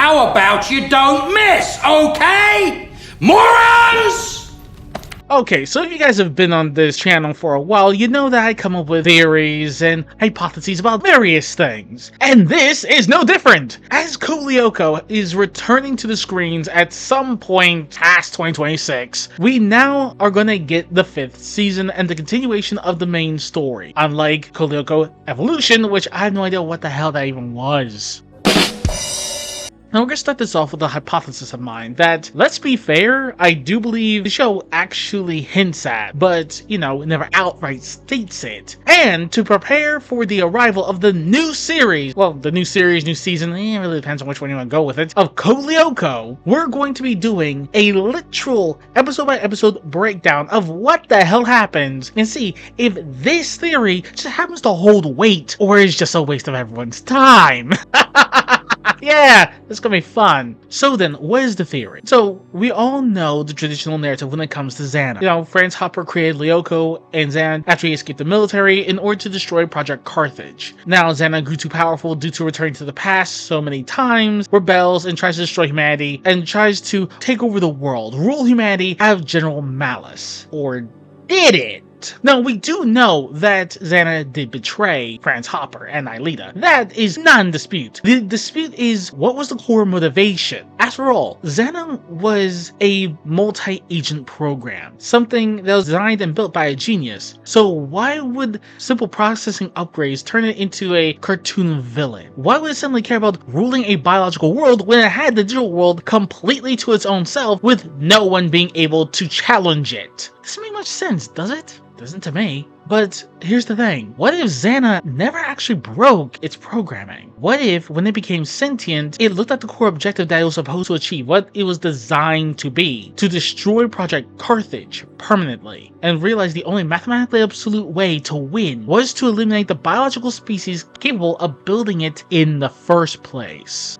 How about you don't miss, okay? Morons! Okay, so if you guys have been on this channel for a while, you know that I come up with theories and hypotheses about various things. And this is no different! As Code Lyoko is returning to the screens at some point past 2026, we now are gonna get the 5th season and the continuation of the main story. Unlike Code Lyoko Evolution, which I have no idea what the hell that even was. Now we're gonna start this off with a hypothesis of mine that, let's be fair, I do believe the show actually hints at, but, you know, never outright states it. And to prepare for the arrival of the new series, well, the new series, new season, it really depends on which one you want to go with it, of Code Lyoko, we're going to be doing a literal episode by episode breakdown of what the hell happens and see if this theory just happens to hold weight or is just a waste of everyone's time. Yeah, it's gonna be fun. So then, what is the theory? So, we all know the traditional narrative when it comes to Xana. You know, Franz Hopper created Lyoko and Xana after he escaped the military in order to destroy Project Carthage. Now, Xana grew too powerful due to returning to the past so many times, rebels and tries to destroy humanity, and tries to take over the world, rule humanity out of general malice. Or did it? Now, we do know that Xana did betray Franz Hopper and Aelita. That is not in dispute. The dispute is, what was the core motivation? After all, Xana was a multi-agent program, something that was designed and built by a genius. So why would simple processing upgrades turn it into a cartoon villain? Why would it suddenly care about ruling a biological world when it had the digital world completely to its own self with no one being able to challenge it? Doesn't make much sense, does it? Doesn't to me. But here's the thing. What if Xana never actually broke its programming? What if, when it became sentient, it looked at the core objective that it was supposed to achieve, what it was designed to be, to destroy Project Carthage permanently, and realized the only mathematically absolute way to win was to eliminate the biological species capable of building it in the first place?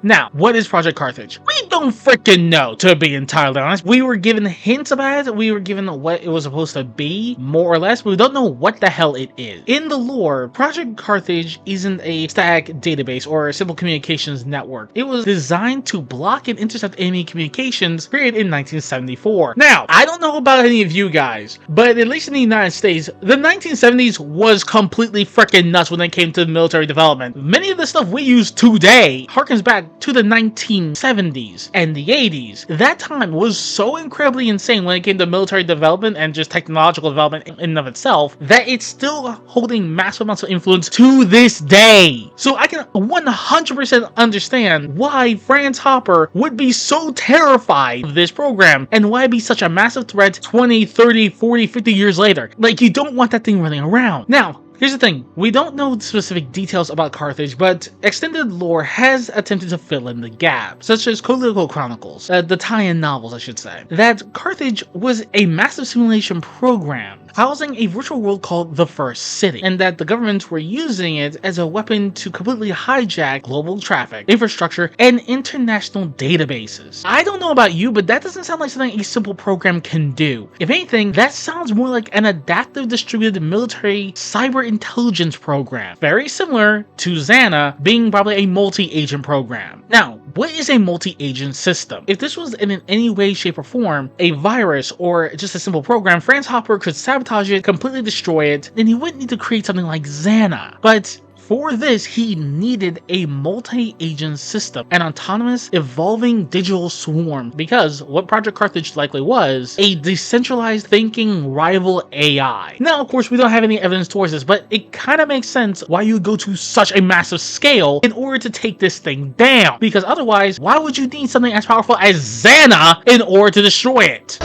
Now, what is Project Carthage? We don't freaking know, to be entirely honest. We were given hints about it, we were given what it was supposed to be, more or less, but we don't know what the hell it is. In the lore, Project Carthage isn't a static database or a simple communications network. It was designed to block and intercept enemy communications, created in 1974. Now, I don't know about any of you guys, but at least in the United States, the 1970s was completely freaking nuts when it came to military development. Many of the stuff we use today harkens back to the 1970s and the 80s. That time was so incredibly insane when it came to military development and just technological development in and of itself that it's still holding massive amounts of influence to this day. So I can 100% understand why Franz Hopper would be so terrified of this program and why it'd be such a massive threat 20, 30, 40, 50 years later. Like, you don't want that thing running around. Now, here's the thing, we don't know the specific details about Carthage, but extended lore has attempted to fill in the gaps, such as Code Lyoko Chronicles, the tie-in novels I should say, that Carthage was a massive simulation program housing a virtual world called the First City, and that the governments were using it as a weapon to completely hijack global traffic, infrastructure, and international databases. I don't know about you, but that doesn't sound like something a simple program can do. If anything, that sounds more like an adaptive distributed military cyber intelligence program, very similar to Xana being probably a multi-agent program. Now, what is a multi-agent system? If this was in any way, shape, or form a virus or just a simple program, Franz Hopper could sabotage it, completely destroy it, then he wouldn't need to create something like Xana. But for this, he needed a multi-agent system, an autonomous, evolving digital swarm, because what Project Carthage likely was, a decentralized thinking rival AI. Now, of course, we don't have any evidence towards this, but it kind of makes sense why you go to such a massive scale in order to take this thing down, because otherwise, why would you need something as powerful as Xana in order to destroy it?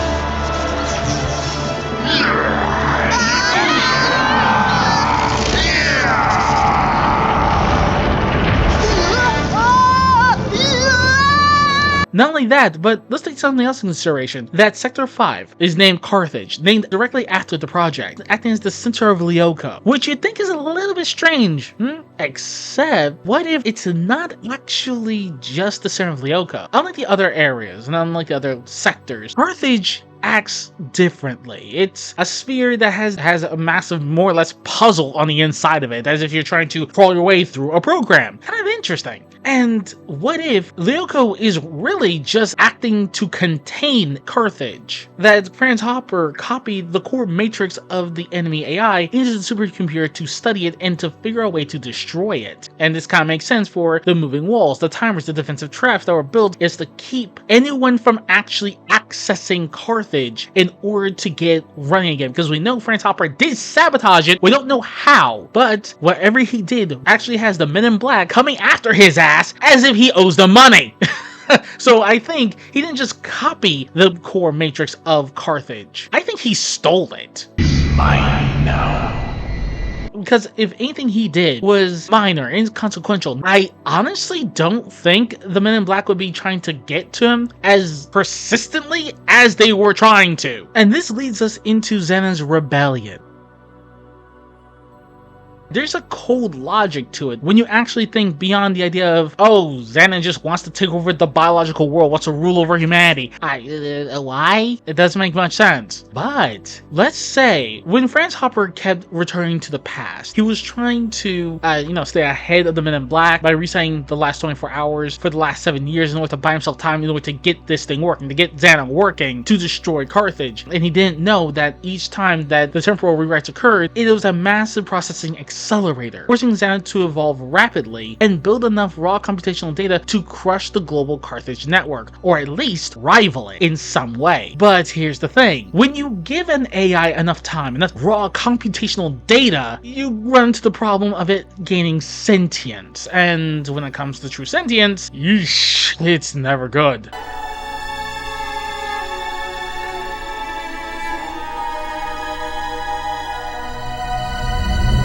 Not only that, but let's take something else in consideration. That Sector 5 is named Carthage, named directly after the project, acting as the center of Lyoko, which you'd think is a little bit strange. Except, what if it's not actually just the center of Lyoko? Unlike the other areas, and unlike the other sectors, Carthage acts differently. It's a sphere that has a massive, more or less, puzzle on the inside of it, as if you're trying to crawl your way through a program. Kind of interesting. And what if Lyoko is really just acting to contain Carthage? That Franz Hopper copied the core matrix of the enemy AI into the supercomputer to study it and to figure out a way to destroy it. And this kind of makes sense for the moving walls, the timers, the defensive traps that were built is to keep anyone from actually accessing Carthage in order to get running again. Because we know Franz Hopper did sabotage it, we don't know how, but whatever he did actually has the Men in Black coming after his ass as if he owes them money. So I think he didn't just copy the core matrix of Carthage. I think he stole it. Mine now. Because if anything he did was minor, inconsequential, I honestly don't think the Men in Black would be trying to get to him as persistently as they were trying to. And this leads us into Xana's rebellion. There's a cold logic to it when you actually think beyond the idea of, oh, Xana just wants to take over the biological world, wants to rule over humanity. Why? It doesn't make much sense. But let's say when Franz Hopper kept returning to the past, he was trying to, stay ahead of the Men in Black by resetting the last 24 hours for the last 7 years in order to buy himself time in order to get this thing working, to get Xana working, to destroy Carthage. And he didn't know that each time that the temporal rewrites occurred, it was a massive processing accelerator, forcing Xana to evolve rapidly and build enough raw computational data to crush the global Carthage network, or at least rival it in some way. But here's the thing, when you give an AI enough time, enough raw computational data, you run into the problem of it gaining sentience, and when it comes to true sentience, yeesh, it's never good.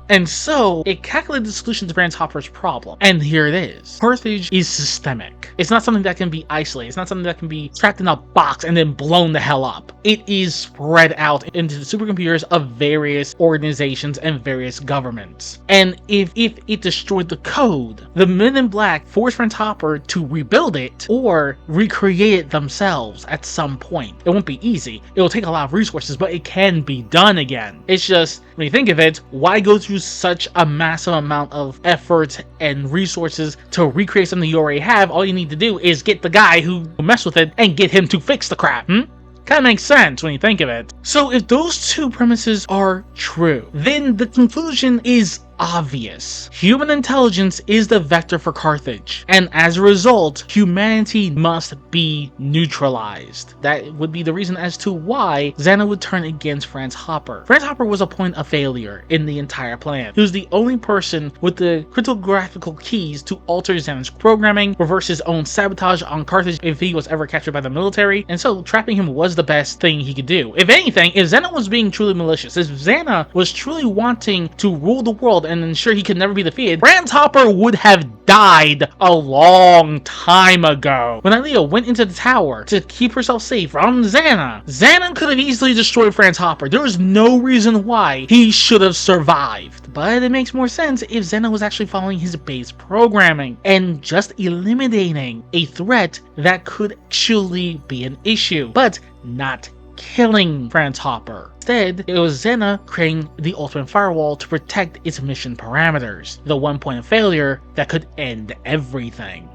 And so, it calculated the solution to Franz Hopper's problem. And here it is. Carthage is systemic. It's not something that can be isolated. It's not something that can be trapped in a box and then blown the hell up. It is spread out into the supercomputers of various organizations and various governments. And if it destroyed the code, the Men in Black forced Franz Hopper to rebuild it or recreate it themselves at some point. It won't be easy. It will take a lot of resources, but it can be done again. It's just, when you think of it, why go through such a massive amount of effort and resources to recreate something you already have? All you need to do is get the guy who messed with it and get him to fix the crap. Kind of makes sense when you think of it. So if those two premises are true, then the conclusion is obvious. Human intelligence is the vector for Carthage, and as a result, humanity must be neutralized. That would be the reason as to why Xana would turn against Franz Hopper. Franz Hopper was a point of failure in the entire plan. He was the only person with the cryptographical keys to alter Xana's programming, reverse his own sabotage on Carthage if he was ever captured by the military, and so trapping him was the best thing he could do. If anything, if Xana was being truly malicious, if Xana was truly wanting to rule the world and ensure he could never be defeated, Franz Hopper would have died a long time ago. When Alea went into the tower to keep herself safe from Xana, Xana could have easily destroyed Franz Hopper. There was no reason why he should have survived. But it makes more sense if Xana was actually following his base programming and just eliminating a threat that could actually be an issue, but not killing Franz Hopper. Instead, it was Xana creating the ultimate firewall to protect its mission parameters, the one point of failure that could end everything.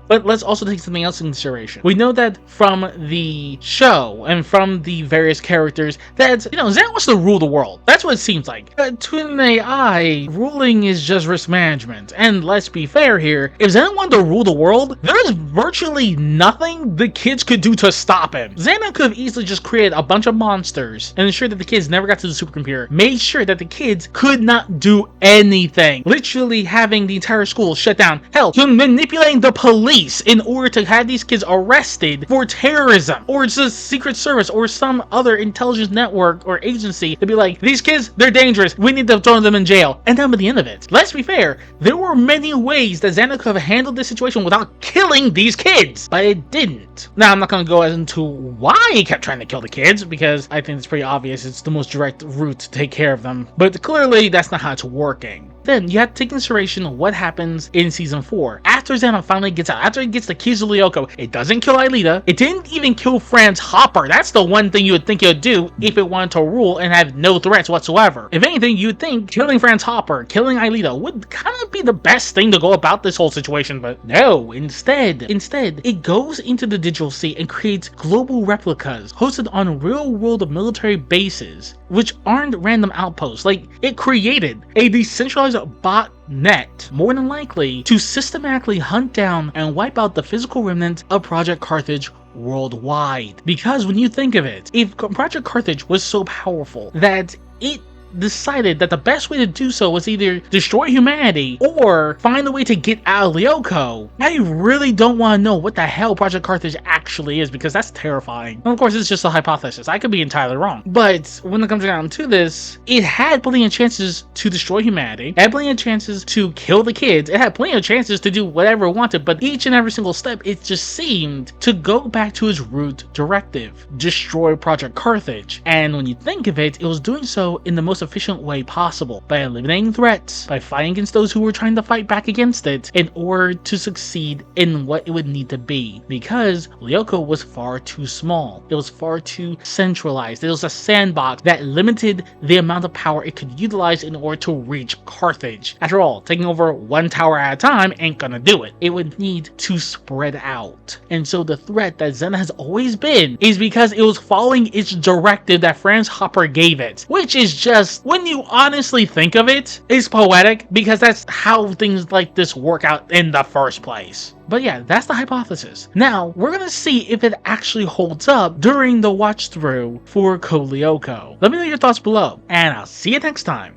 But let's also take something else into consideration. We know that from the show and from the various characters that, Xana wants to rule the world. That's what it seems like. To an AI, ruling is just risk management. And let's be fair here, if Xana wanted to rule the world, there's virtually nothing the kids could do to stop him. Xana could have easily just created a bunch of monsters and ensured that the kids never got to the supercomputer, made sure that the kids could not do anything. Literally having the entire school shut down. Hell, to manipulating the police in order to have these kids arrested for terrorism, or it's a secret service or some other intelligence network or agency to be like, these kids, they're dangerous, we need to throw them in jail. And then by the end of it, let's be fair, there were many ways that Xana could have handled this situation without killing these kids, but it didn't. Now, I'm not going to go into why he kept trying to kill the kids, because I think it's pretty obvious it's the most direct route to take care of them, but clearly that's not how it's working. then you have to take into consideration what happens in season 4. After Xana finally gets out, after it gets the keys to Lyoko, it doesn't kill Aelita. It didn't even kill Franz Hopper. That's the one thing you would think it would do if it wanted to rule and have no threats whatsoever. If anything, you would think killing Franz Hopper, killing Aelita would kind of be the best thing to go about this whole situation, but no, instead, it goes into the digital state and creates global replicas hosted on real-world military bases, which aren't random outposts. Like, it created a decentralized botnet, more than likely, to systematically hunt down and wipe out the physical remnants of Project Carthage worldwide. Because when you think of it, if Project Carthage was so powerful that it decided that the best way to do so was either destroy humanity or find a way to get out of Lyoko, I really don't want to know what the hell Project Carthage actually is, because that's terrifying. And of course, it's just a hypothesis. I could be entirely wrong. But when it comes down to this, it had plenty of chances to destroy humanity, it had plenty of chances to kill the kids, it had plenty of chances to do whatever it wanted, but each and every single step, it just seemed to go back to its root directive: destroy Project Carthage. And when you think of it, it was doing so in the most efficient way possible, by eliminating threats, by fighting against those who were trying to fight back against it, in order to succeed in what it would need to be. Because Lyoko was far too small, it was far too centralized, it was a sandbox that limited the amount of power it could utilize in order to reach Carthage. After all, taking over one tower at a time ain't gonna do it. It would need to spread out. And so the threat that Xana has always been is because it was following its directive that Franz Hopper gave it, which is just, when you honestly think of it, is poetic, because that's how things like this work out in the first place. But yeah, that's the hypothesis. Now, we're gonna see if it actually holds up during the watch through for Code Lyoko. Let me know your thoughts below, and I'll see you next time.